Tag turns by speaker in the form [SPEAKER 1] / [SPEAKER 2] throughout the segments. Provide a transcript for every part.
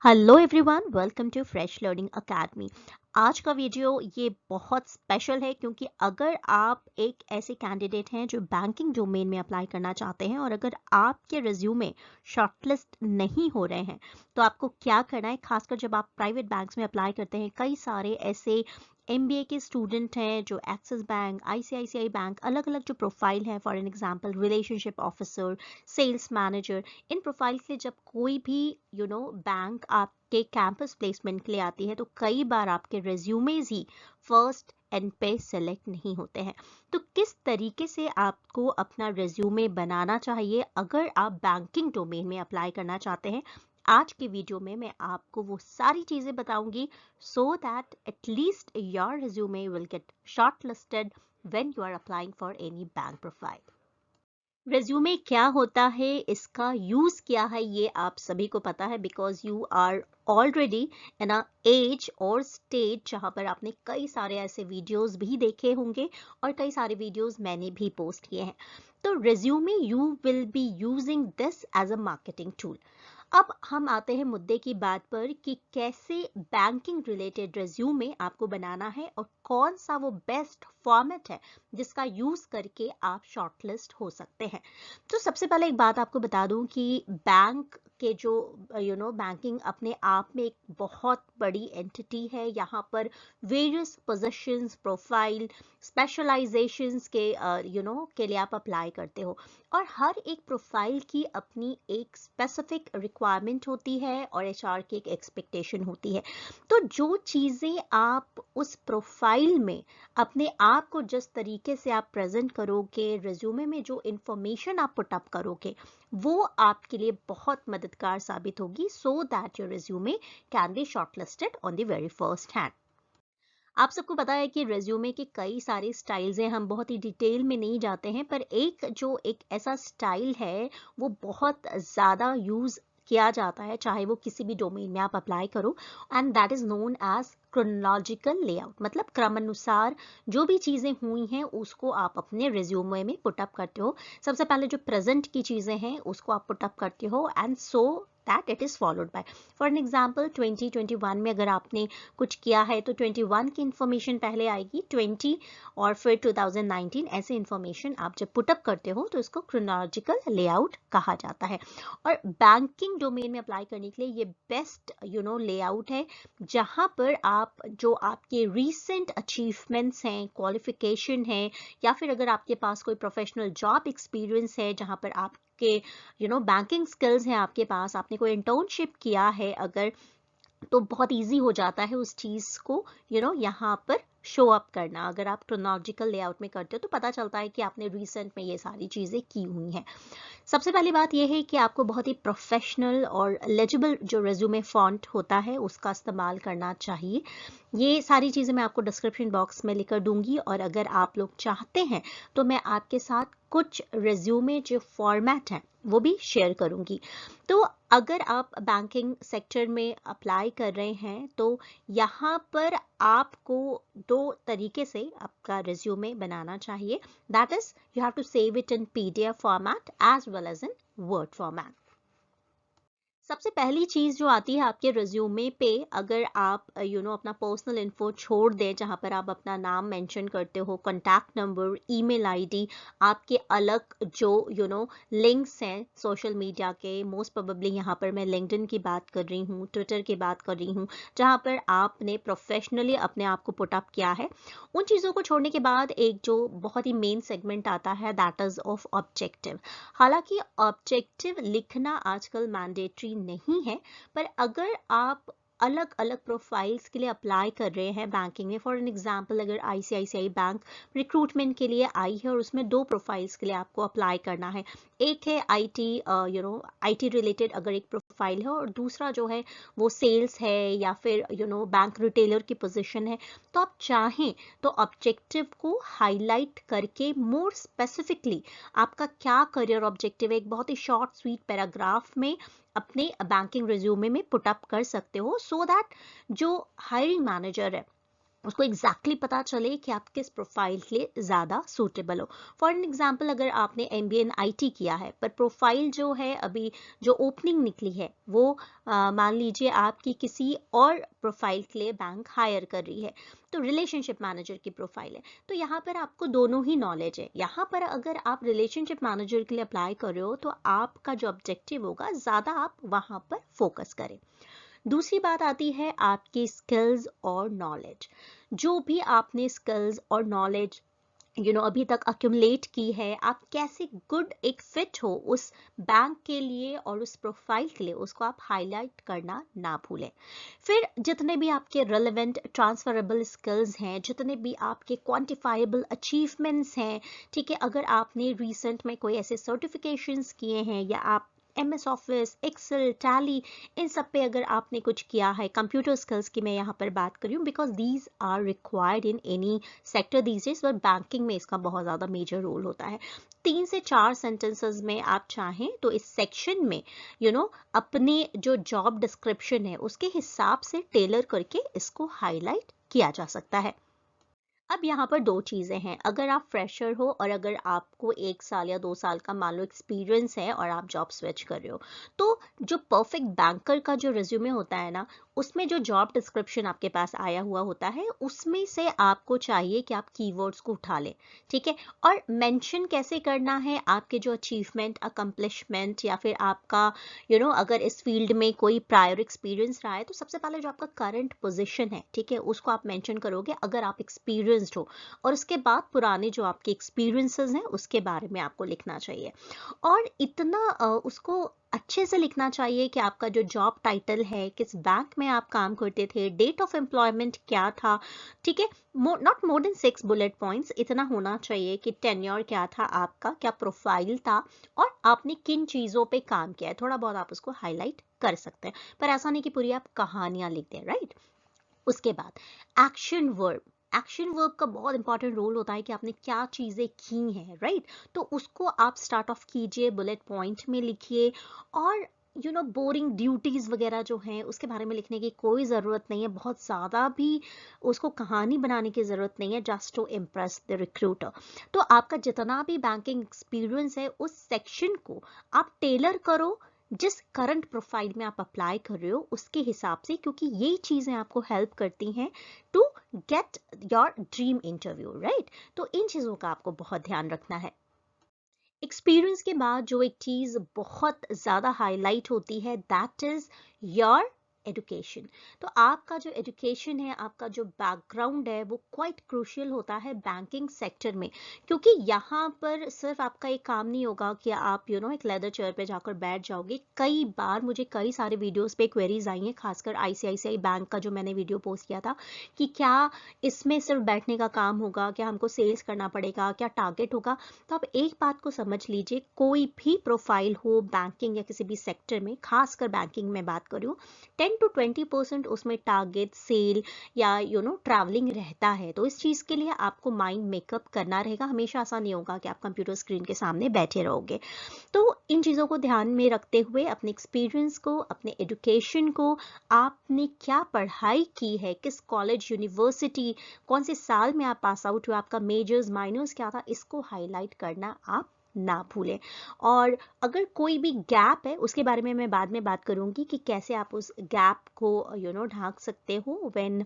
[SPEAKER 1] Hello everyone, welcome to fresh learning academy. आज का video ये बहुत स्पेशल है क्योंकि अगर आप एक ऐसे कैंडिडेट हैं जो बैंकिंग डोमेन में अप्लाई करना चाहते हैं और अगर आपके रिज्यूमे शॉर्टलिस्ट नहीं हो रहे हैं तो आपको क्या करना है। खासकर जब आप प्राइवेट बैंक्स में अप्लाई करते हैं, कई सारे ऐसे एमबीए के स्टूडेंट हैं जो एक्सिस बैंक, आईसीआईसीआई बैंक, अलग अलग जो प्रोफाइल है, for an example relationship officer, sales manager, इन प्रोफाइल के जब कोई भी बैंक आपके कैंपस प्लेसमेंट के लिए आती है तो कई बार आपके रिज्यूमेज ही फर्स्ट एंड पे सेलेक्ट नहीं होते हैं। तो किस तरीके से आपको अपना रिज्यूमे बनाना चाहिए अगर आप बैंकिंग डोमेन में अप्लाई करना चाहते हैं, आज की वीडियो में मैं आपको वो सारी चीजें बताऊंगी so that at least your resume will get shortlisted when you are applying for any bank profile। Resume क्या होता है, इसका यूज क्या है, ये आप सभी को पता है because you are already in a age और स्टेज जहां पर आपने कई सारे ऐसे वीडियोस भी देखे होंगे और कई सारे वीडियोस मैंने भी पोस्ट किए हैं। तो resume you will be using this as a marketing tool. अब हम आते हैं मुद्दे की बात पर कि कैसे बैंकिंग रिलेटेड रेज्यूमे आपको बनाना है और कौन सा वो बेस्ट फॉर्मेट है जिसका यूज करके आप शॉर्टलिस्ट हो सकते हैं। तो सबसे पहले एक बात आपको बता दूं कि बैंक के जो बैंकिंग अपने आप में एक बहुत बड़ी एंटिटी है। यहाँ पर वेरियस पोजीशंस, प्रोफाइल, स्पेशलाइजेशंस के के लिए आप अप्लाई करते हो और हर एक प्रोफाइल की अपनी एक स्पेसिफिक रिक्वायरमेंट होती है और एचआर की एक एक्सपेक्टेशन होती है। तो जो चीज़ें आप उस प्रोफाइल में अपने आप को जिस तरीके से आप प्रेजेंट करोगे, रिज्यूमे में जो इंफॉर्मेशन आप पुटअप करोगे, वो आपके लिए बहुत मददगार साबित होगी so that your resume can be shortlisted on the very first hand. आप सबको पता है कि रिज्यूमे के कई सारे स्टाइल्स हैं, हम बहुत ही डिटेल में नहीं जाते हैं, पर एक ऐसा स्टाइल है वो बहुत ज़्यादा यूज़ किया जाता है चाहे वो किसी भी डोमेन में आप अप्लाई करो, and that is known as chronological layout. मतलब क्रमानुसार जो भी चीज़ें हुई हैं उसको आप अपने रिज्यूमे में पुटअप करते हो। सबसे पहले जो प्रेजेंट की चीज़ें हैं उसको आप पुटअप करते हो and so that it is followed by. For an example 2021 में अगर आपने कुछ किया है तो 21 की इंफॉर्मेशन पहले आएगी, 20 और फिर 2019, ऐसे इंफॉर्मेशन आप जब पुटअप करते हो तो इसको क्रोनोलॉजिकल लेआउट कहा जाता है। और बैंकिंग डोमेन में अप्लाई करने के लिए ये बेस्ट लेआउट है जहां पर आप जो आपके रीसेंट अचीवमेंट्स हैं, क्वालिफिकेशन है, या फिर अगर आपके पास कोई प्रोफेशनल जॉब एक्सपीरियंस है जहां पर आपके बैंकिंग स्किल्स हैं, आपके पास आपने कोई इंटर्नशिप किया है अगर, तो बहुत इजी हो जाता है उस चीज को यहाँ पर शो अप करना। अगर आप क्रोनोलॉजिकल लेआउट में करते हो तो पता चलता है कि आपने रिसेंट में ये सारी चीजें की हुई हैं। सबसे पहली बात यह है कि आपको बहुत ही प्रोफेशनल और लेजिबल जो रेज्यूमे फॉन्ट होता है उसका इस्तेमाल करना चाहिए। ये सारी चीज़ें मैं आपको डिस्क्रिप्शन बॉक्स में लिखकर दूंगी और अगर आप लोग चाहते हैं तो मैं आपके साथ कुछ रेज्यूमे जो फॉर्मेट हैं वो भी शेयर करूंगी। तो अगर आप बैंकिंग सेक्टर में अप्लाई कर रहे हैं तो यहाँ पर आपको दो तरीके से आपका रिज्यूमे बनाना चाहिए। That is you have to save it in PDF format as well as in Word format। सबसे पहली चीज जो आती है आपके रिज्यूमे पे, अगर आप अपना पर्सनल इन्फो छोड़ दें जहां पर आप अपना नाम मेंशन करते हो, कॉन्टैक्ट नंबर, ईमेल आईडी, आपके अलग जो लिंक्स हैं सोशल मीडिया के, मोस्ट प्रोबेबली यहाँ पर मैं लिंक्डइन की बात कर रही हूँ, ट्विटर की बात कर रही हूँ, जहाँ पर आपने प्रोफेशनली अपने आप को पुटअप किया है, उन चीज़ों को छोड़ने के बाद एक जो बहुत ही मेन सेगमेंट आता है दैट इज ऑफ ऑब्जेक्टिव। हालांकि ऑब्जेक्टिव लिखना आजकल मैंडेटरी नहीं है, पर अगर आप अलग अलग प्रोफाइल्स के लिए अप्लाई कर रहे हैं बैंकिंग में, फॉर एन एग्जांपल अगर आईसीआईसीआई बैंक रिक्रूटमेंट के लिए आई है और उसमें दो प्रोफाइल्स के लिए आपको अप्लाई करना है, एक है आईटी आईटी रिलेटेड अगर एक प्रोफाइल है और दूसरा जो है वो सेल्स है या फिर बैंक रिटेलर की पोजीशन है, तो आप चाहें तो ऑब्जेक्टिव को हाईलाइट करके मोर स्पेसिफिकली आपका क्या करियर ऑब्जेक्टिव है एक बहुत ही शॉर्ट स्वीट पैराग्राफ में अपने बैंकिंग रिज्यूमे में पुटअप कर सकते हो, सो दैट जो हायरिंग मैनेजर है उसको एग्जैक्टली पता चले कि आप किस प्रोफाइल के लिए ज़्यादा सूटेबल हो। फॉर एन एग्जाम्पल, अगर आपने MBA इन IT किया है पर प्रोफाइल जो है अभी जो ओपनिंग निकली है वो मान लीजिए आपकी किसी और प्रोफाइल के लिए बैंक हायर कर रही है, तो रिलेशनशिप मैनेजर की प्रोफाइल है, तो यहाँ पर आपको दोनों ही नॉलेज है। यहाँ पर अगर आप रिलेशनशिप मैनेजर के लिए अप्लाई कर रहे हो तो आपका जो ऑब्जेक्टिव होगा ज़्यादा आप वहाँ पर फोकस करें। दूसरी बात आती है आपकी स्किल्स और नॉलेज। जो भी आपने स्किल्स और नॉलेज अभी तक अक्यूमुलेट की है, आप कैसे गुड एक फिट हो उस बैंक के लिए और उस प्रोफाइल के लिए, उसको आप हाईलाइट करना ना भूलें। फिर जितने भी आपके रेलेवेंट ट्रांसफरेबल स्किल्स हैं, जितने भी आपके क्वांटिफाइबल अचीवमेंट्स हैं, ठीक है, अगर आपने रिसेंट में कोई ऐसे सर्टिफिकेशंस किए हैं या आप MS ऑफिस, एक्सेल, टैली, इन सब पे अगर आपने कुछ किया है, कंप्यूटर स्किल्स की मैं यहाँ पर बात कर रही हूँ, because these are required in any sector these days, और बैंकिंग में इसका बहुत ज़्यादा मेजर रोल होता है। 3 से 4 सेंटेंसेस में आप चाहें तो इस सेक्शन में अपने जो जॉब डिस्क्रिप्शन है उसके हिसाब से टेलर करके इसको हाईलाइट किया जा सकता है। अब यहाँ पर 2 चीज़ें हैं। अगर आप फ्रेशर हो और अगर आपको 1 साल या 2 साल का मान लो एक्सपीरियंस है और आप जॉब स्विच कर रहे हो, तो जो परफेक्ट बैंकर का जो रिज्यूमे होता है ना, उसमें जो जॉब डिस्क्रिप्शन आपके पास आया हुआ होता है उसमें से आपको चाहिए कि आप कीवर्ड्स को उठा लें, ठीक है। और मेंशन कैसे करना है आपके जो अचीवमेंट, अकम्पलिशमेंट, या फिर आपका अगर इस फील्ड में कोई प्रायर एक्सपीरियंस रहा है तो सबसे पहले जो आपका करंट पोजीशन है, ठीक है, उसको आप मेंशन करोगे अगर आप एक्सपीरियंस्ड हो, और उसके बाद पुराने जो आपके एक्सपीरियंसेस हैं उसके बारे में आपको लिखना चाहिए। और इतना उसको अच्छे से लिखना चाहिए कि आपका जो जॉब टाइटल है, किस बैंक में आप काम करते थे, डेट ऑफ एम्प्लॉयमेंट क्या था, ठीक है, not more than 6 bullet points, इतना होना चाहिए कि टेन्योर क्या था आपका, क्या प्रोफाइल था, और आपने किन चीज़ों पे काम किया है, थोड़ा बहुत आप उसको हाईलाइट कर सकते हैं, पर ऐसा नहीं कि पूरी आप कहानियां लिख दें, राइट। उसके बाद एक्शन वर्ब, एक्शन वर्ब का बहुत इंपॉर्टेंट रोल होता है कि आपने क्या चीजें की हैं, राइट। तो उसको आप स्टार्ट ऑफ कीजिए, बुलेट पॉइंट में लिखिए, और बोरिंग ड्यूटीज वगैरह जो हैं उसके बारे में लिखने की कोई ज़रूरत नहीं है, बहुत ज़्यादा भी उसको कहानी बनाने की ज़रूरत नहीं है, just to impress the recruiter. तो आपका जितना भी बैंकिंग एक्सपीरियंस है उस सेक्शन को आप टेलर करो जिस करंट प्रोफाइल में आप अप्लाई कर रहे हो उसके हिसाब से, क्योंकि ये चीजें आपको हेल्प करती हैं to get your dream interview, right. तो इन चीजों का आपको बहुत ध्यान रखना है। एक्सपीरियंस के बाद जो एक चीज बहुत ज्यादा हाईलाइट होती है, दैट इज योर एजुकेशन। तो आपका जो एजुकेशन है, आपका जो बैकग्राउंड है, वो क्वाइट क्रूशियल होता है बैंकिंग सेक्टर में, क्योंकि यहाँ पर सिर्फ आपका एक काम नहीं होगा कि आप एक लेदर चेयर पे जाकर बैठ जाओगे। कई बार मुझे कई सारे वीडियोस पे क्वेरीज आई हैं, खासकर ICICI बैंक का जो मैंने वीडियो पोस्ट किया था, कि क्या इसमें सिर्फ बैठने का काम होगा, क्या हमको सेल्स करना पड़ेगा, क्या टारगेट होगा। तो आप एक बात को समझ लीजिए, कोई भी प्रोफाइल हो बैंकिंग या किसी भी सेक्टर में, खासकर बैंकिंग में बात कर रही हूँ, 10 to 20% उसमें टारगेट, सेल या ट्रैवलिंग रहता है। तो इस चीज़ के लिए आपको माइंड मेकअप करना रहेगा, हमेशा ऐसा नहीं होगा कि आप कंप्यूटर स्क्रीन के सामने बैठे रहोगे। तो इन चीज़ों को ध्यान में रखते हुए अपने एक्सपीरियंस को, अपने एजुकेशन को, आपने क्या पढ़ाई की है, किस कॉलेज, यूनिवर्सिटी, कौन से साल में आप पास आउट हुए, आपका मेजर्स माइनर्स क्या था, इसको हाईलाइट करना आप ना भूलें। और अगर कोई भी गैप है उसके बारे में मैं बाद में बात करूंगी कि कैसे आप उस गैप को ढांक सकते हो when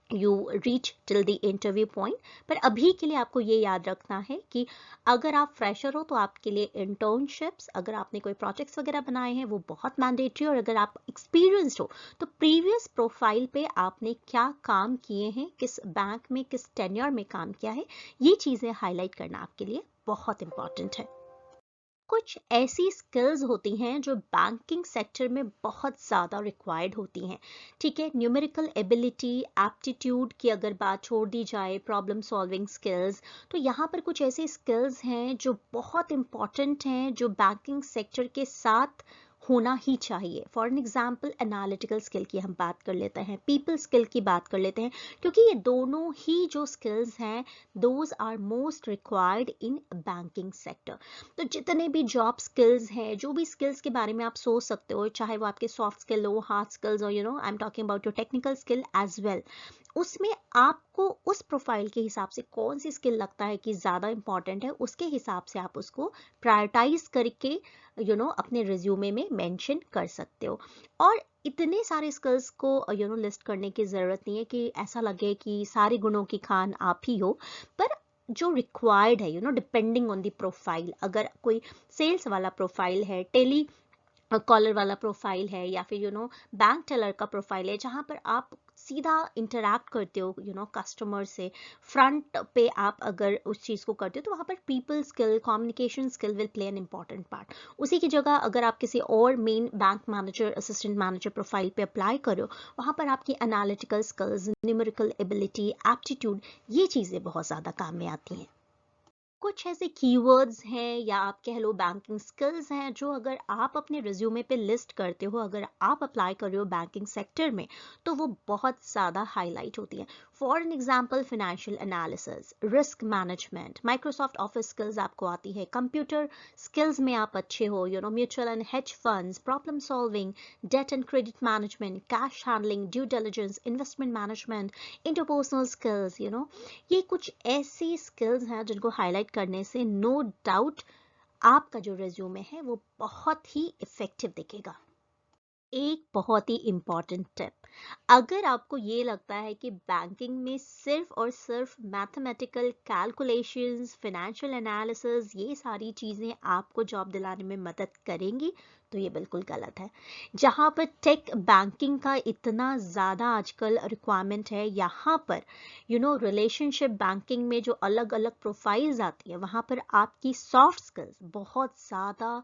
[SPEAKER 1] you reach till the interview point. पर अभी के लिए आपको ये याद रखना है कि अगर आप फ्रेशर हो तो आपके लिए इंटर्नशिप्स, अगर आपने कोई प्रोजेक्ट्स वगैरह बनाए हैं वो बहुत मैंडेटरी, और अगर आप एक्सपीरियंस्ड हो तो प्रीवियस प्रोफाइल पे आपने क्या काम किए हैं, किस बैंक में, किस टेन्योर में काम किया है, ये चीज़ें हाईलाइट करना आपके लिए बहुत इंपॉर्टेंट है। कुछ ऐसी स्किल्स होती हैं जो बैंकिंग सेक्टर में बहुत ज़्यादा रिक्वायर्ड होती हैं, ठीक है। न्यूमेरिकल एबिलिटी, एप्टीट्यूड की अगर बात छोड़ दी जाए, प्रॉब्लम सॉल्विंग स्किल्स, तो यहाँ पर कुछ ऐसी स्किल्स हैं जो बहुत इंपॉर्टेंट हैं, जो बैंकिंग सेक्टर के साथ होना ही चाहिए। For an example, analytical skill की हम बात कर लेते हैं, पीपल स्किल की बात कर लेते हैं, क्योंकि ये दोनों ही जो स्किल्स हैं, those are most required in banking sector. तो जितने भी जॉब स्किल्स हैं, जो भी स्किल्स के बारे में आप सोच सकते हो, चाहे वो आपके सॉफ्ट स्किल हो, हार्ड स्किल्स हो, I am talking about your technical skill as well, उसमें आपको उस प्रोफाइल के हिसाब से कौन सी स्किल लगता है कि ज़्यादा इंपॉर्टेंट है, उसके हिसाब से आप उसको प्रायोरिटाइज करके अपने रिज्यूमे में मेंशन कर सकते हो। और इतने सारे स्किल्स को लिस्ट करने की ज़रूरत नहीं है कि ऐसा लगे कि सारे गुणों की खान आप ही हो, पर जो रिक्वायर्ड है डिपेंडिंग ऑन द प्रोफाइल। अगर कोई सेल्स वाला प्रोफाइल है, टेली कॉलर वाला प्रोफाइल है, या फिर बैंक टेलर का प्रोफाइल है जहां पर आप सीधा इंटरैक्ट करते हो कस्टमर से, फ्रंट पे आप अगर उस चीज को करते हो, तो वहां पर people skill, communication skill will play an important part. उसी की जगह अगर आप किसी और main bank manager, assistant manager profile पे अप्लाई करो, वहां पर आपकी analytical skills, numerical ability, aptitude, ये चीजें बहुत ज्यादा काम में आती हैं। कुछ ऐसे कीवर्ड्स हैं या आप कह लो बैंकिंग स्किल्स हैं जो अगर आप अपने रिज्यूमे पे लिस्ट करते हो, अगर आप अप्लाई कर रहे हो बैंकिंग सेक्टर में, तो वो बहुत ज़्यादा हाईलाइट होती है। For an example, financial analysis, risk management, Microsoft office skills आपको आती है, कंप्यूटर स्किल्स में आप अच्छे हो, mutual and hedge funds, problem solving, debt and credit management, cash handling, due diligence, investment management, interpersonal skills, ये कुछ ऐसी स्किल्स हैं जिनको हाईलाइट करने से नो डाउट आपका जो रिज्यूमे है वो बहुत ही इफेक्टिव दिखेगा। एक बहुत ही इम्पॉर्टेंट टिप, अगर आपको ये लगता है कि बैंकिंग में सिर्फ और सिर्फ मैथमेटिकल कैलकुलेशंस, फाइनेंशियल एनालिसिस, ये सारी चीज़ें आपको जॉब दिलाने में मदद करेंगी, तो ये बिल्कुल गलत है। जहाँ पर टेक बैंकिंग का इतना ज़्यादा आजकल रिक्वायरमेंट है, यहाँ पर रिलेशनशिप बैंकिंग में जो अलग अलग प्रोफाइल्स आती है, वहाँ पर आपकी सॉफ्ट स्किल्स बहुत ज़्यादा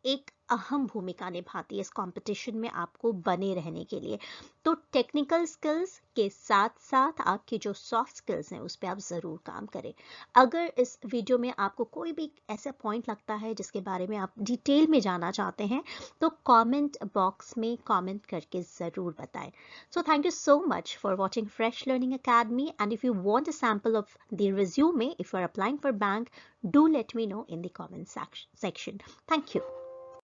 [SPEAKER 1] एक अहम भूमिका निभाती है इस कंपटीशन में आपको बने रहने के लिए। तो टेक्निकल स्किल्स के साथ साथ आपकी जो सॉफ्ट स्किल्स हैं उस पर आप ज़रूर काम करें। अगर इस वीडियो में आपको कोई भी ऐसा पॉइंट लगता है जिसके बारे में आप डिटेल में जानना चाहते हैं, तो कमेंट बॉक्स में कमेंट करके ज़रूर बताएं। So thank you so much for watching fresh learning academy, and if you want a sample of the resume if you are applying for bank, do let me know in the comment section. Thank you.